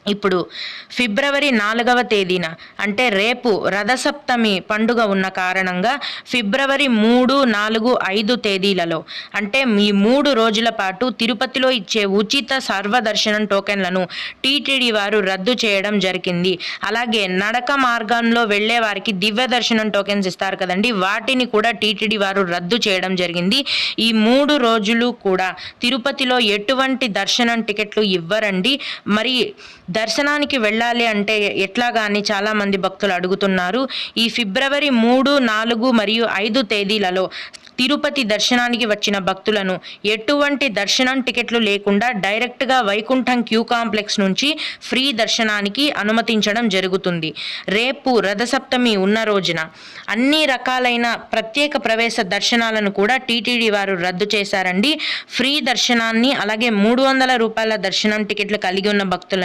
ఇప్పుడు ఫిబ్రవరి 4వ తేదీన అంటే రేపు రథసప్తమి పండుగ ఉన్న కారణంగా ఫిబ్రవరి 3, 4, 5 తేదీలలో అంటే ఈ 3 రోజుల పాటు తిరుపతిలో ఇచ్చే ఉచిత సర్వదర్శనం టోకెన్లను టీటీడీ వారు రద్దు చేయడం జరిగింది. అలాగే నడక మార్గంలో వెళ్ళే వారికి దివ్య దర్శనం టోకెన్స్ ఇస్తారు కదండి, వాటిని కూడా టీటీడీ వారు రద్దు చేయడం జరిగింది. ఈ 3 రోజులు కూడా తిరుపతిలో ఎటువంటి దర్శనం టికెట్లు ఇవ్వరండి. మరి దర్శనానికి వెళ్ళాలి అంటే ఎట్లాగా అని చాలామంది భక్తులు అడుగుతున్నారు. ఈ ఫిబ్రవరి 3, 4 మరియు 5 తేదీలలో తిరుపతి దర్శనానికి వచ్చిన భక్తులను ఎటువంటి దర్శనం టికెట్లు లేకుండా డైరెక్ట్గా వైకుంఠం క్యూ కాంప్లెక్స్ నుంచి ఫ్రీ దర్శనానికి అనుమతించడం జరుగుతుంది. రేపు రథసప్తమి ఉన్న రోజున అన్ని రకాలైన ప్రత్యేక ప్రవేశ దర్శనాలను కూడా టీటీడీ వారు రద్దు చేశారండి. ఫ్రీ దర్శనాన్ని అలాగే 300 రూపాయల దర్శనం టికెట్లు కలిగి ఉన్న భక్తులని